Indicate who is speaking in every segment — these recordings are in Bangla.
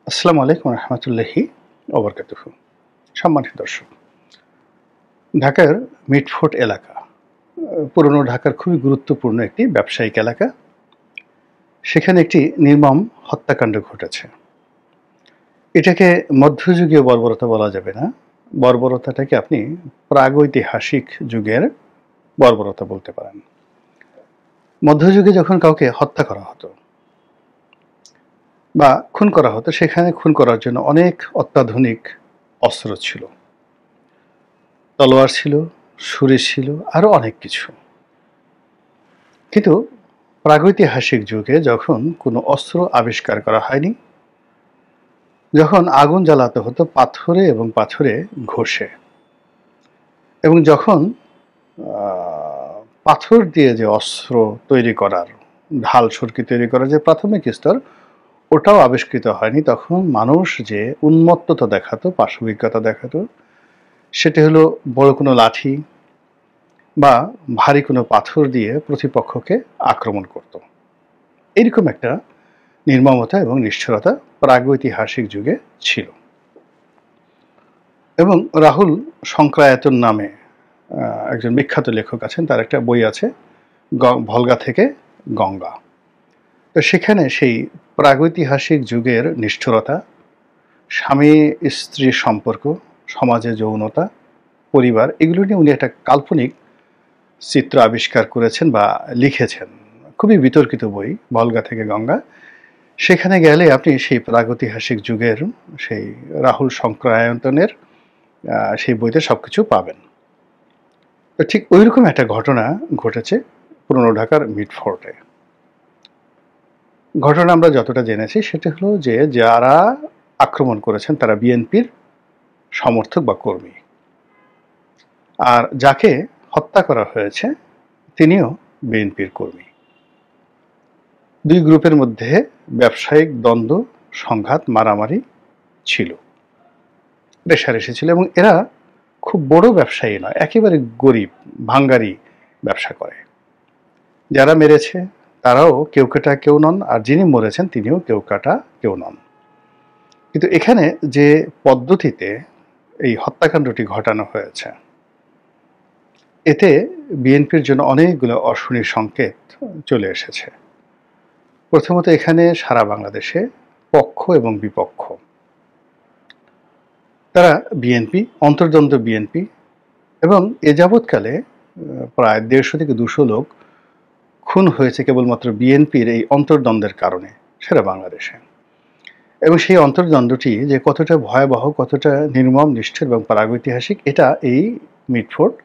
Speaker 1: আসসালামু আলাইকুম রহমতুল্লাহি ওবরকাতুহু। সম্মানিত দর্শক, ঢাকার মিটফোর্ট এলাকা পুরনো ঢাকার খুবই গুরুত্বপূর্ণ একটি ব্যবসায়িক এলাকা। সেখানে একটি নির্মম হত্যাকাণ্ড ঘটেছে। এটাকে মধ্যযুগীয় বর্বরতা বলা যাবে না, বর্বরতাটাকে আপনি প্রাগৈতিহাসিক যুগের বর্বরতা বলতে পারেন। মধ্যযুগে যখন কাউকে হত্যা করা হতো বা খুন করা হতো, সেখানে খুন করার জন্য অনেক অত্যাধুনিক অস্ত্র ছিল। তলোয়ার ছিল, ছুরি ছিল, আরও অনেক কিছু। কিন্তু প্রাগৈতিহাসিক যুগে যখন কোনো অস্ত্র আবিষ্কার করা হয়নি, যখন আগুন জ্বালাতে হতো পাথরে এবং পাথরে ঘষে, এবং যখন পাথর দিয়ে যে অস্ত্র তৈরি করার, ঢাল সুরকি তৈরি করার যে প্রাথমিক স্তর, ওটাও আবিষ্কৃত হয়নি, তখন মানুষ যে উন্মত্ততা দেখাতো, পাশবিকতা দেখাতো, সেটি হলো বড় কোনো লাঠি বা ভারী কোনো পাথর দিয়ে প্রতিপক্ষকে আক্রমণ করত। এরকম একটা নির্মমতা এবং নিষ্ঠুরতা প্রাগৈতিহাসিক যুগে ছিল। এবং রাহুল শঙ্করায়তন নামে একজন বিখ্যাত লেখক আছেন, তার একটা বই আছে ভলগা থেকে গঙ্গা। তো সেখানে সেই প্রাগৈতিহাসিক যুগের নিষ্ঠুরতা, স্বামী স্ত্রীর সম্পর্ক, সমাজে যৌনতা, পরিবার, এগুলো নিয়ে উনি একটা কাল্পনিক চিত্র আবিষ্কার করেছেন বা লিখেছেন। খুবই বিতর্কিত বই ভলগা থেকে গঙ্গা। সেখানে গেলে আপনি সেই প্রাগৈতিহাসিক যুগের সেই রাহুল শঙ্করায়তনের সেই বইতে সবকিছু পাবেন। তো ঠিক ওইরকম একটা ঘটনা ঘটেছে পুরনো ঢাকার মিটফোর্টে। ঘটনা আমরা যতটা জেনেছি সেটা হলো যে যারা আক্রমণ করেছেন তারা বিএনপির সমর্থক বা কর্মী, আর যাকে হত্যা করা হয়েছে তিনিও বিএনপির কর্মী। দুই গ্রুপের মধ্যে ব্যবসায়িক দ্বন্দ্ব, সংঘাত, মারামারি ছিল, রেষারেষি ছিল, এবং এরা খুব বড় ব্যবসায়ী নয়, একেবারে গরিব ভাঙ্গারি ব্যবসা করে। যারা মেরেছে তারাও কেউ কাটা কেউ নন, আর যিনি মরেছেন তিনিও কেউ কাটা কেউ নন। কিন্তু এখানে যে পদ্ধতিতে এই হত্যাকাণ্ডটি ঘটানো হয়েছে, এতে বিএনপির জন্য অনেকগুলো অশনি সংকেত চলে এসেছে। প্রথমত, এখানে সারা বাংলাদেশে পক্ষ এবং বিপক্ষ, তারা বিএনপি, অন্তর্দ্বন্দ্ব বিএনপি, এবং এ যাবৎকালে প্রায় 150 থেকে 200 লোক খুন হয়েছে কেবলমাত্র বিএনপির এই অন্তর্দ্বন্দ্বের কারণে সারা বাংলাদেশে। এবং সেই অন্তর্দ্বন্দ্বটি যে কতটা ভয়াবহ, কতটা নির্মম, নিষ্ঠুর এবং প্রাগৈতিহাসিক, এটা এই মিটফোর্ট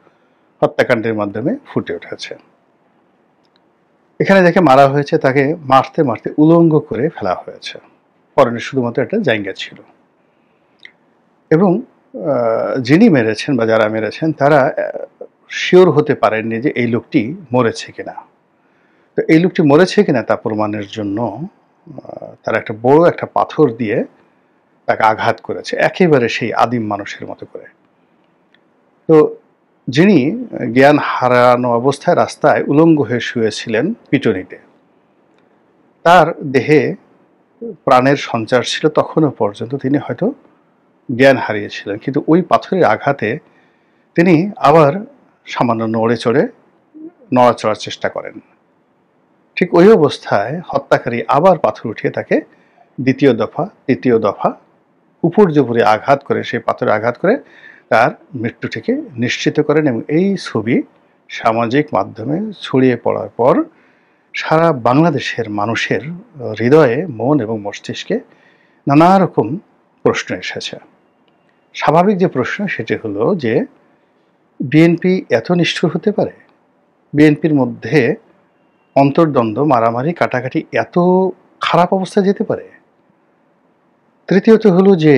Speaker 1: হত্যাকাণ্ডের মাধ্যমে ফুটে উঠেছে। এখানে যাকে মারা হয়েছে তাকে মারতে মারতে উলঙ্গ করে ফেলা হয়েছে, পরনে শুধুমাত্র একটা জাঙ্গিয়া ছিল। এবং যিনি মেরেছেন বা যারা মেরেছেন তারা শিওর হতে পারেননি যে এই লোকটি মরেছে কিনা। তো এই লোকটি মরেছে কিনা তা প্রমাণের জন্য তারা একটা বড় একটা পাথর দিয়ে তাকে আঘাত করেছে, একেবারে সেই আদিম মানুষের মতো করে। তো যিনি জ্ঞান হারানো অবস্থায় রাস্তায় উলঙ্গ হয়ে শুয়েছিলেন পিটুনিতে, তার দেহে প্রাণের সঞ্চার ছিল, তখনও পর্যন্ত তিনি হয়তো জ্ঞান হারিয়েছিলেন, কিন্তু ওই পাথরের আঘাতে তিনি আবার সামান্য নড়াচড়ার চেষ্টা করেন। ঠিক ওই অবস্থায় হত্যাকারী আবার পাথর উঠিয়ে তাকে দ্বিতীয় দফা, তৃতীয় দফা উপর্যুপরি আঘাত করে, সেই পাথরে আঘাত করে তার মৃত্যুটিকে নিশ্চিত করেন। এবং এই ছবি সামাজিক মাধ্যমে ছড়িয়ে পড়ার পর সারা বাংলাদেশের মানুষের হৃদয়ে, মন এবং মস্তিষ্কে নানা রকম প্রশ্ন এসেছে। স্বাভাবিক যে প্রশ্ন সেটি হলো যে বিএনপি এত নিষ্ঠুর হতে পারে? বিএনপির মধ্যে অন্তর্দ্বন্দ্ব, মারামারি, কাটাকাটি এত খারাপ অবস্থায় যেতে পারে? তৃতীয়ত হলো যে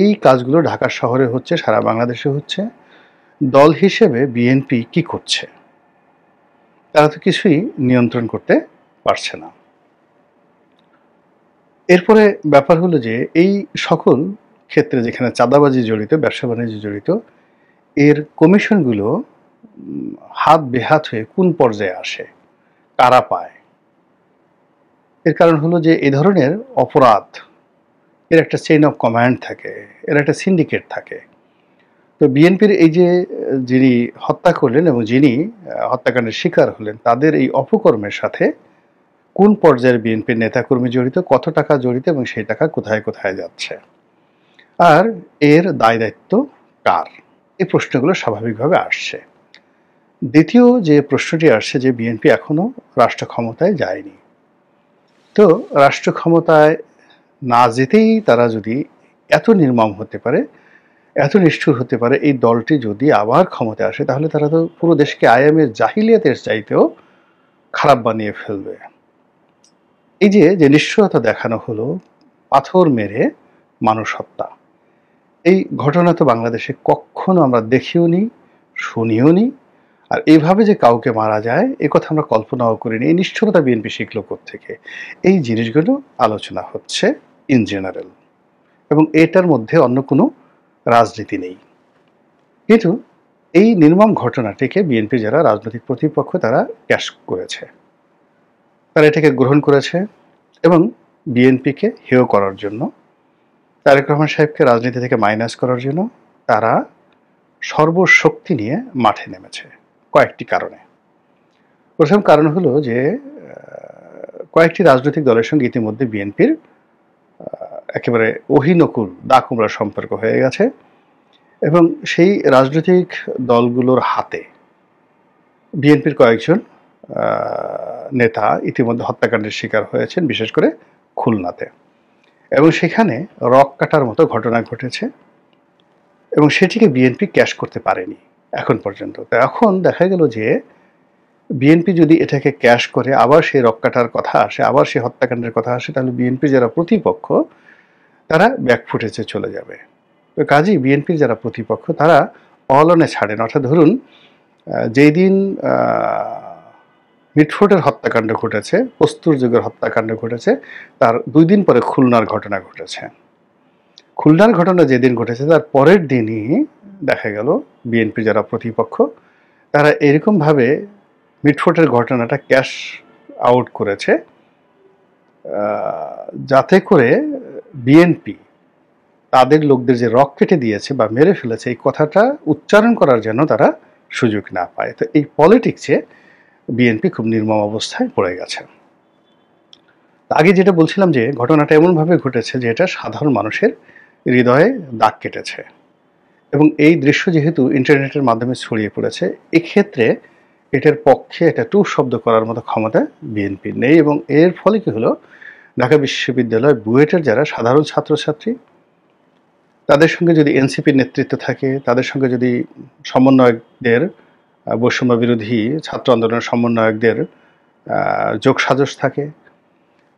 Speaker 1: এই কাজগুলো ঢাকা শহরে হচ্ছে, সারা বাংলাদেশে হচ্ছে, দল হিসেবে বিএনপি কি করছে? তারা তো কিছুই নিয়ন্ত্রণ করতে পারছে না। এরপরে ব্যাপার হলো যে এই সকল ক্ষেত্রে যেখানে চাঁদাবাজি জড়িত, ব্যবসা বাণিজ্য জড়িত, এর কমিশনগুলো হাত বেহাত হয়ে কোন পর্যায়ে আসে, কারা পায়? এর কারণ হলো যে এ ধরনের অপরাধ এর একটা চেইন অফ কমান্ড থাকে, এর একটা সিন্ডিকেট থাকে। তো বিএনপির এই যে যিনি হত্যা করলেন এবং যিনি হত্যাকাণ্ডের শিকার হলেন, তাদের এই অপকর্মের সাথে কোন পর্যায়ের বিএনপির নেতাকর্মী জড়িত, কত টাকা জড়িত এবং সেই টাকা কোথায় কোথায় যাচ্ছে, আর এর দায় দায়িত্ব কার, এই প্রশ্নগুলো স্বাভাবিকভাবে আসছে। দ্বিতীয় যে প্রশ্নটি আসছে যে বিএনপি এখনো রাষ্ট্র ক্ষমতায় যায়নি। তো রাষ্ট্র ক্ষমতায় না যেতেই তারা যদি এত নির্মম হতে পারে, এত নিষ্ঠুর হতে পারে, এই দলটি যদি আবার ক্ষমতায় আসে, তাহলে তারা তো পুরো দেশকে আইএমের জাহিলিয়াতের চাইতেও খারাপ বানিয়ে ফেলবে। এই যে নিষ্ঠুরতা দেখানো হলো, পাথর মেরে মানুষ হত্যা, এই ঘটনা তো বাংলাদেশে কখনো আমরা দেখিও নি, শুনিও নি। আর এইভাবে যে কাউকে মারা যায় এ কথা আমরা কল্পনাও করিনি। এই নিষ্ঠুরতা বিএনপি শিখল কোত্থেকে? এই জিনিসগুলো আলোচনা হচ্ছে ইন জেনারেল, এবং এটার মধ্যে অন্য কোনো রাজনীতি নেই। কিন্তু এই নির্মম ঘটনাটিকে বিএনপি যারা রাজনৈতিক প্রতিপক্ষ তারা ক্যাশ করেছে, তারা এটাকে গ্রহণ করেছে এবং বিএনপিকে হেয় করার জন্য, তারেক রহমান সাহেবকে রাজনীতি থেকে মাইনাস করার জন্য তারা সর্বশক্তি নিয়ে মাঠে নেমেছে কয়েকটি কারণে। প্রথম কারণ হলো যে কয়েকটি রাজনৈতিক দলের সঙ্গে ইতিমধ্যে বিএনপির একেবারে অহিনকুল দাকুমড়া সম্পর্ক হয়ে গেছে, এবং সেই রাজনৈতিক দলগুলোর হাতে বিএনপির কয়েকজন নেতা ইতিমধ্যে হত্যাকাণ্ডের শিকার হয়েছেন, বিশেষ করে খুলনাতে, এবং সেখানে রক কাটার মতো ঘটনা ঘটেছে এবং সেটিকে বিএনপি ক্যাশ করতে পারেনি এখন পর্যন্ত। তো এখন দেখা গেল যে বিএনপি যদি এটাকে ক্যাশ করে আবার সেই রক কাটার কথা আসে, আবার সেই হত্যাকাণ্ডের কথা আসে, তাহলে বিএনপি যারা প্রতিপক্ষ তারা ব্যাকফুটেজে চলে যাবে। তো কাজেই বিএনপির যারা প্রতিপক্ষ তারা অলনে ছাড়েন। অর্থাৎ ধরুন যেই দিন মিটফোর্ডের হত্যাকাণ্ড ঘটেছে, কস্তুর যুগের হত্যাকাণ্ড ঘটেছে, তার 2 দিন পরে খুলনার ঘটনা ঘটেছে। খুলনার ঘটনা যেদিন ঘটেছে তার পরের দিনই দেখা গেল বিএনপি যারা প্রতিপক্ষ তারা এরকমভাবে মিটফোর্ডের ঘটনাটা ক্যাশ আউট করেছে, যাতে করে বিএনপি তাদের লোকদের যে রক কেটে দিয়েছে বা মেরে ফেলেছে এই কথাটা উচ্চারণ করার জন্য তারা সুযোগ না পায়। তো এই পলিটিক্সে বিএনপি খুব নির্মম অবস্থায় পড়ে গেছে। আগে যেটা বলছিলাম যে ঘটনাটা এমনভাবে ঘটেছে যে এটা সাধারণ মানুষের হৃদয়ে দাগ কেটেছে, এবং এই দৃশ্য যেহেতু ইন্টারনেটের মাধ্যমে ছড়িয়ে পড়েছে, এক্ষেত্রে এটার পক্ষে একটা টু শব্দ করার মতো ক্ষমতা বিএনপির নেই। এবং এর ফলে কি হলো, ঢাকা বিশ্ববিদ্যালয় বুয়েটের যারা সাধারণ ছাত্রছাত্রী তাদের সঙ্গে যদি এনসিপির নেতৃত্ব থাকে, তাদের সঙ্গে যদি সমন্বয়কদের, বৈষম্য বিরোধী ছাত্র আন্দোলনের সমন্বয়কদের যোগসাজশ থাকে,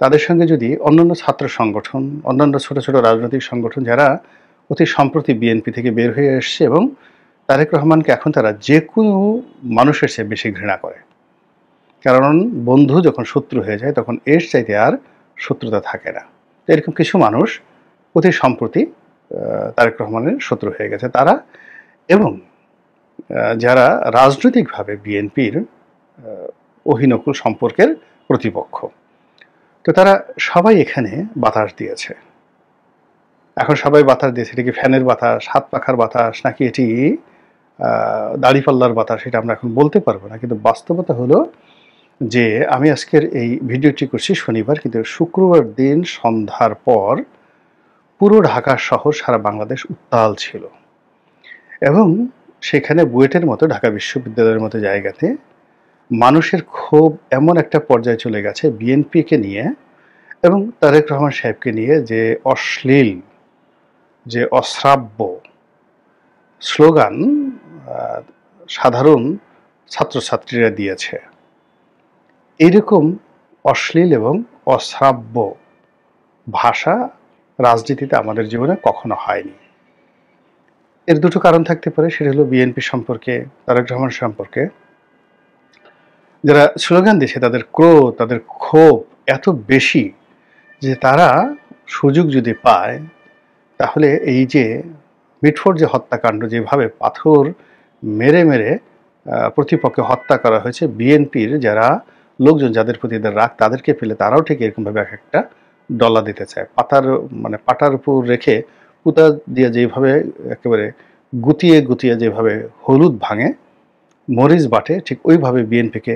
Speaker 1: তাদের সঙ্গে যদি অন্যান্য ছাত্র সংগঠন, অন্যান্য ছোট ছোট রাজনৈতিক সংগঠন যারা অতি সম্প্রতি বিএনপি থেকে বের হয়ে এসছে এবং তারেক রহমানকে এখন তারা যে কোনো মানুষের চেয়ে বেশি ঘৃণা করে, কারণ বন্ধু যখন শত্রু হয়ে যায় তখন এর চাইতে আর শত্রুতা থাকে না। তো এরকম কিছু মানুষ অতি সম্প্রতি তারেক রহমানের শত্রু হয়ে গেছে তারা, এবং যারা রাজনৈতিকভাবে বিএনপির অহিনকুল সম্পর্কের প্রতিপক্ষ, তো তারা সবাই এখানে বাতাস দিয়েছে। এখন সবাই বাতাস দিয়েছে, এটা কি ফ্যানের বাতাস, হাত পাখার বাতাস, নাকি এটি দাড়িপাল্লার বাতাস, এটা আমরা এখন বলতে পারবো না। কিন্তু বাস্তবতা হলো যে আমি আজকের এই ভিডিওটি করছি শনিবার, কিন্তু শুক্রবার দিন সন্ধ্যার পর পুরো ঢাকা শহর, সারা বাংলাদেশ উত্তাল ছিল, এবং সেখানে বুয়েটের মতো, ঢাকা বিশ্ববিদ্যালয়ের মতো জায়গাতে মানুষের ক্ষোভ এমন একটা পর্যায়ে চলে গেছে বিএনপিকে নিয়ে এবং তারেক রহমান সাহেবকে নিয়ে, যে অশ্লীল, যে অশ্রাব্য স্লোগান সাধারণ ছাত্রছাত্রীরা দিয়েছে, এইরকম অশ্লীল এবং অশ্রাব্য ভাষা রাজনীতিতে আমাদের জীবনে কখনো হয়নি। এর দুটো কারণ থাকতে পারে, সেটা হলো বিএনপি সম্পর্কে, তারেক রহমান সম্পর্কে যারা স্লোগান দিয়েছে তাদের ক্রোধ, তাদের ক্ষোভ এত বেশি যে তারা সুযোগ যদি পায় তাহলে এই যে মিটফোর্ড যে হত্যাকাণ্ড, যেভাবে পাথর মেরে মেরে প্রতিপক্ষে হত্যা করা হয়েছে, বিএনপির যারা লোকজন যাদের প্রতি এদের রাগ, তাদেরকে পেলে তারাও ঠিক এরকমভাবে এক একটা ডলা দিতে চায়। মানে পাটার উপর রেখে পুঁতা দিয়ে যেভাবে একেবারে গুতিয়ে, গুতিয়ে যেভাবে হলুদ ভাঙে, মরিচ বাটে, ঠিক ওইভাবে বিএনপিকে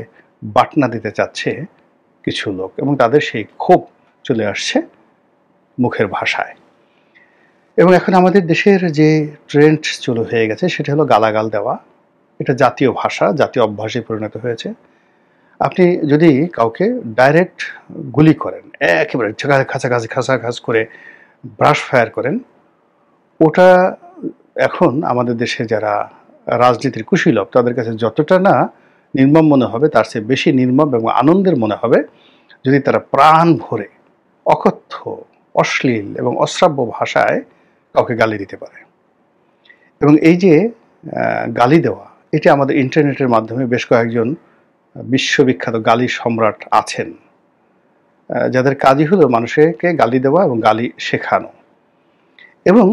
Speaker 1: বাটনা দিতে চাচ্ছে কিছু লোক, এবং তাদের সেই ক্ষোভ চলে আসছে মুখের ভাষায়। এবং এখন আমাদের দেশের যে ট্রেন্ড চালু হয়ে গেছে সেটা হলো গালাগাল দেওয়া। এটা জাতীয় ভাষা, জাতীয় অভ্যাসে পরিণত হয়েছে। আপনি যদি কাউকে ডাইরেক্ট গুলি করেন, একেবারে খাচাখাচ করে ব্রাশ ফায়ার করেন, ওটা এখন আমাদের দেশে যারা রাজনীতির কুশীলব তাদের কাছে যতটা না নির্মম মনে হবে, তার চেয়ে বেশি নির্মম এবং আনন্দের মনে হবে যদি তারা প্রাণ ভরে অকথ্য, অশ্লীল এবং অশ্রাব্য ভাষায় কাউকে গালি দিতে পারে। এবং এই যে গালি দেওয়া, এটা আমাদের ইন্টারনেটের মাধ্যমে বেশ কয়েকজন বিশ্ববিখ্যাত গালি সম্রাট আছেন, যাদের কাজই হলো মানুষকে গালি দেওয়া এবং গালি শেখানো, এবং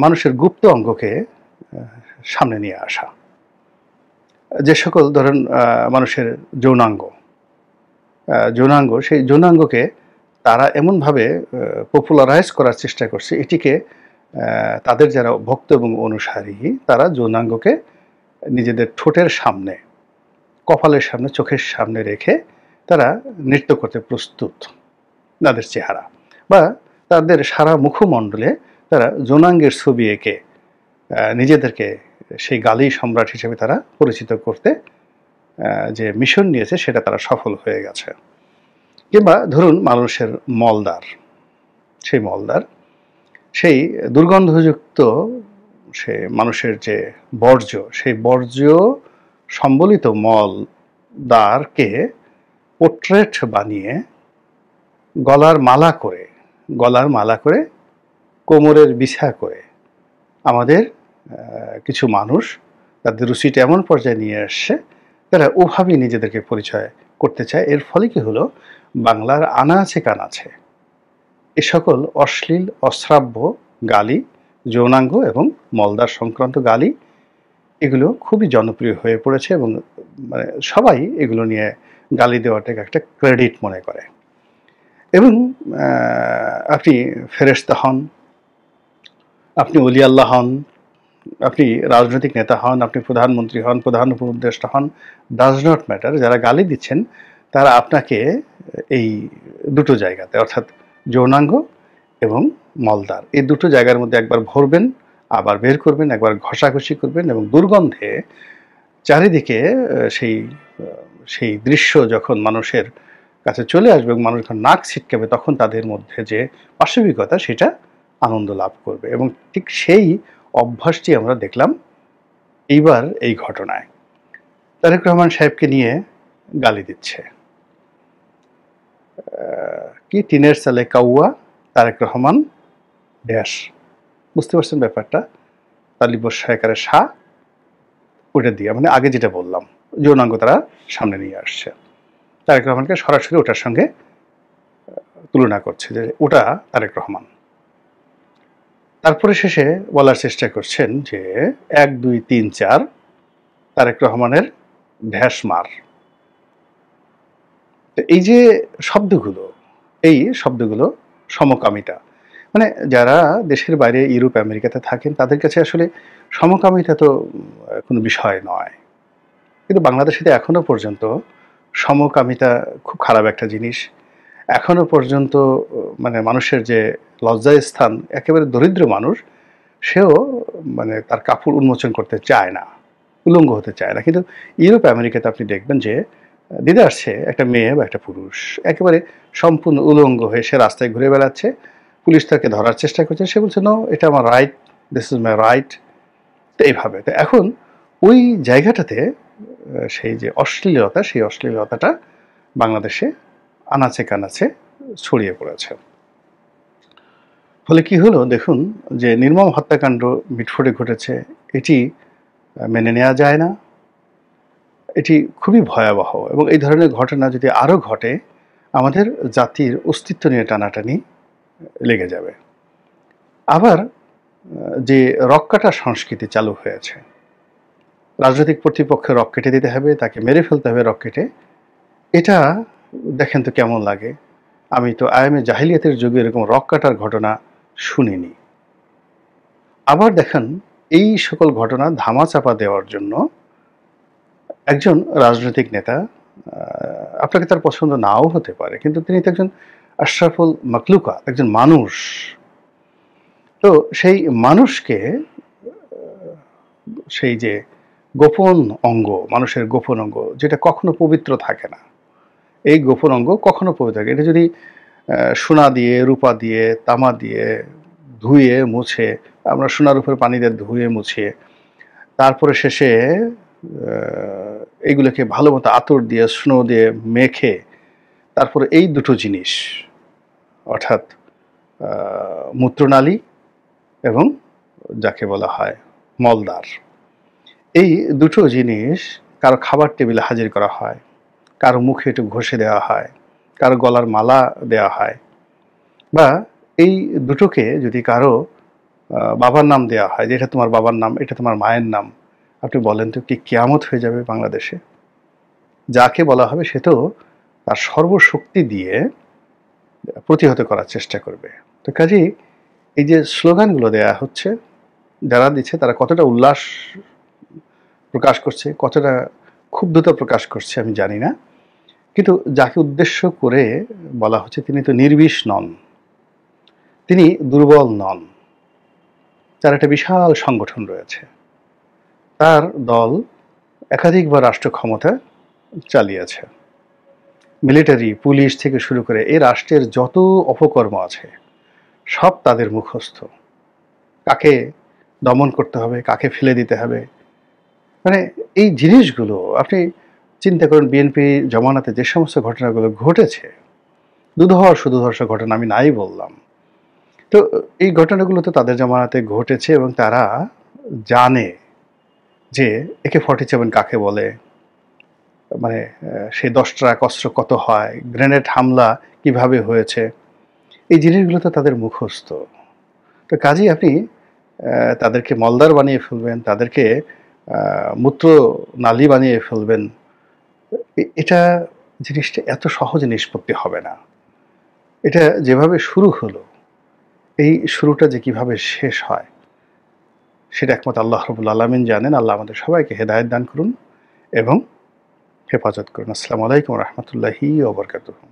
Speaker 1: মানুষের গুপ্ত অঙ্গকে সামনে নিয়ে আসা। যে সকল ধরেন মানুষের যৌনাঙ্গ, সেই যৌনাঙ্গকে তারা এমনভাবে পপুলারাইজ করার চেষ্টা করছে, এটিকে তাদের যারা ভক্ত এবং অনুসারী, তারা যৌনাঙ্গকে নিজেদের ঠোঁটের সামনে, কপালের সামনে, চোখের সামনে রেখে তারা নৃত্য করতে প্রস্তুত। তাদের চেহারা বা তাদের সারা মুখমণ্ডলে তারা যৌনাঙ্গের ছবি এঁকে নিজেদেরকে সেই গালি সম্রাট হিসেবে তারা পরিচিত করতে যে মিশন নিয়েছে সেটা তারা সফল হয়ে গেছে। কিংবা ধরুন মানুষের মলদার, সেই দুর্গন্ধযুক্ত সে মানুষের যে বর্জ্য, সেই বর্জ্য সম্বলিত মলদারকে পোর্ট্রেট বানিয়ে গলার মালা করে কোমরের বিছা করে আমাদের কিছু মানুষ তাদের রুচিটা এমন পর্যায়ে নিয়ে আসছে, তারা ওভাবেই নিজেদেরকে পরিচয় করতে চায়। এর ফলে কি হলো, বাংলার আনাচে কানাচে এ সকল অশ্লীল, অশ্রাব্য গালি, যৌনাঙ্গ এবং মলদার সংক্রান্ত গালি, এগুলো খুবই জনপ্রিয় হয়ে পড়েছে এবং মানে সবাই এগুলো নিয়ে গালি দেওয়াটাকে একটা ক্রেডিট মনে করে। এবং আপনি ফেরেশতা হন, আপনি ওলি আল্লাহ হন, আপনি রাজনৈতিক নেতা হন, আপনি প্রধানমন্ত্রী হন, প্রধান উপদেষ্টা হন, ডাজ নট ম্যাটার, যারা গালি দিচ্ছেন তারা আপনাকে এই দুটো জায়গাতে, অর্থাৎ যৌনাঙ্গ এবং মলদার, এই দুটো জায়গার মধ্যে একবার ভরবেন, আবার বের করবেন, একবার ঘষাঘষি করবেন, এবং দুর্গন্ধে চারিদিকে সেই দৃশ্য যখন মানুষের কাছে চলে আসবে এবং মানুষ যখন নাক ছিটকাবে, তখন তাদের মধ্যে যে পাশবিকতা সেটা আনন্দ লাভ করবে। এবং ঠিক সেই অভ্যাসটি আমরা দেখলাম এইবার এই ঘটনায়। তারেক রহমান সাহেবকে নিয়ে গালি দিচ্ছে, কি টিনের চালে কাউয়া তারেক রহমান ড্যাশ, বুঝতে পারছেন ব্যাপারটা? তালিবস সরকারের শাহ, ওটা দিয়ে মানে আগে যেটা বললাম যৌনাঙ্গ তারা সামনে নিয়ে আসছে, তারেক রহমানকে সরাসরি ওটার সঙ্গে তুলনা করছে যে ওটা তারেক রহমান। তারপরে শেষে বলার চেষ্টা করছেন যে 1 2 3 4 তারেক রহমানের ঢ্যাস মার। এই যে শব্দগুলো সমকামিতা, মানে যারা দেশের বাইরে ইউরোপ আমেরিকাতে থাকেন তাদের কাছে আসলে সমকামিতা তো কোনো বিষয় নয়, কিন্তু বাংলাদেশে এখনো পর্যন্ত সমকামিতা খুব খারাপ একটা জিনিস। এখনো পর্যন্ত মানে মানুষের যে লজ্জার স্থান, একেবারে দরিদ্র মানুষ সেও মানে তার কাপড় উন্মোচন করতে চায় না, উলঙ্গ হতে চায় না। কিন্তু ইউরোপ আমেরিকাতে আপনি দেখবেন যে দিদা আসছে একটা মেয়ে বা একটা পুরুষ একেবারে সম্পূর্ণ উলঙ্গ হয়ে সে রাস্তায় ঘুরে বেড়াচ্ছে, পুলিশ তাকে ধরার চেষ্টা করছে, সে বলছে নো, এটা আমার right, this is my right. তো এইভাবে, তো এখন ওই জায়গাটাতে সেই যে অশ্লীলতা, সেই অশ্লীলতাটা বাংলাদেশে আনাচে কানাচে ছড়িয়ে পড়েছে। ফলে কি হলো দেখুন, যে নির্মম হত্যাকাণ্ড মিটফোর্ডে ঘটেছে, এটি মেনে নেওয়া যায় না, এটি খুবই ভয়াবহ। এবং এই ধরনের ঘটনা যদি আরও ঘটে, আমাদের জাতির অস্তিত্ব নিয়ে টানাটানি লেগে যাবে। আবার যে রক্কাটা সংস্কৃতি চালু হয়েছে, রাজনৈতিক প্রতিপক্ষের রক কেটে দিতে হবে, তাকে মেরে ফেলতে হবে রক কেটে, এটা দেখেন তো কেমন লাগে। আমি তো আয়ামে জাহিলিয়াতের যুগে এরকম রক কাটার ঘটনা শুনিনি। আবার দেখেন, এই সকল ঘটনা ধামাচাপা দেওয়ার জন্য একজন রাজনৈতিক নেতা, আপনাকে তার পছন্দ নাও হতে পারে, কিন্তু তিনি তো একজন আশরাফুল মাখলুকাত, একজন মানুষ। তো সেই মানুষকে, সেই যে গোপন অঙ্গ, মানুষের গোপন অঙ্গ যেটা কখনো পবিত্র থাকে না, এই গোপন অঙ্গ কখনো পবিত্র থাকে, এটা যদি সোনা দিয়ে, রূপা দিয়ে, তামা দিয়ে ধুয়ে মুছে, আমরা সোনার উপর পানি দিয়ে ধুয়ে মুছিয়ে তারপরে শেষে এইগুলোকে ভালো মতো আতর দিয়ে, স্নো দিয়ে মেখে তারপরে এই দুটো জিনিস, অর্থাৎ মূত্রনালী এবং যাকে বলা হয় মলদ্বার, এই দুটো জিনিস কারো খাবার টেবিলে হাজির করা হয়, কারো মুখে একটু ঘষে দেওয়া হয়, কারো গলার মালা দেওয়া হয়, বা এই দুটোকে যদি কারো বাবার নাম দেওয়া হয়, যে এটা তোমার বাবার নাম, এটা তোমার মায়ের নাম, আপনি বলেন তো কি কিয়ামত হয়ে যাবে বাংলাদেশে? যাকে বলা হবে সে তো তার সর্বশক্তি দিয়ে প্রতিহত করার চেষ্টা করবে। তো কাজেই এই যে স্লোগানগুলো দেয়া হচ্ছে, যারা দিচ্ছে তারা কতটা উল্লাস প্রকাশ করছে, কতটা ক্ষুব্ধতা প্রকাশ করছে আমি জানি না, কিন্তু যাকে উদ্দেশ্য করে বলা হচ্ছে তিনি তো নির্বিষ নন, তিনি দুর্বল নন, তার একটা বিশাল সংগঠন রয়েছে, তার দল একাধিকবার রাষ্ট্র ক্ষমতা চালিয়েছে, মিলিটারি, পুলিশ থেকে শুরু করে এই রাষ্ট্রের যত অপকর্ম আছে সব তাদের মুখস্থ। কাকে দমন করতে হবে, কাকে ফেলে দিতে হবে, মানে এই জিনিসগুলো আপনি চিন্তা করুন। বিএনপি জমানাতে যে সমস্ত ঘটনাগুলো ঘটেছে, দুর্ধর্ষ ঘটনা আমি নাই বললাম, তো এই ঘটনাগুলো তো তাদের জমানাতে ঘটেছে এবং তারা জানে যে AK-47 কাকে বলে, মানে সেই 10 ট্রাক অস্ত্র কত হয়, গ্রেনেড হামলা কিভাবে হয়েছে, এই জিনিসগুলো তো তাদের মুখস্থ। তো কাজেই আপনি তাদেরকে মলদার বানিয়ে ফেলবেন, তাদেরকে মূত্র নালী বানিয়ে ফেলবেন, এটা জিনিসটা এত সহজে নিষ্পত্তি হবে না। এটা যেভাবে শুরু হলো, এই শুরুটা যে কিভাবে শেষ হয় সেটা একমাত্র আল্লাহ রাব্বুল আলামিন জানেন। আল্লাহ আমাদের সবাইকে হেদায়েত দান করুন এবং হেফাজত করুন। আসসালামু আলাইকুম ওয়া রাহমাতুল্লাহি ওয়া বারাকাতুহু।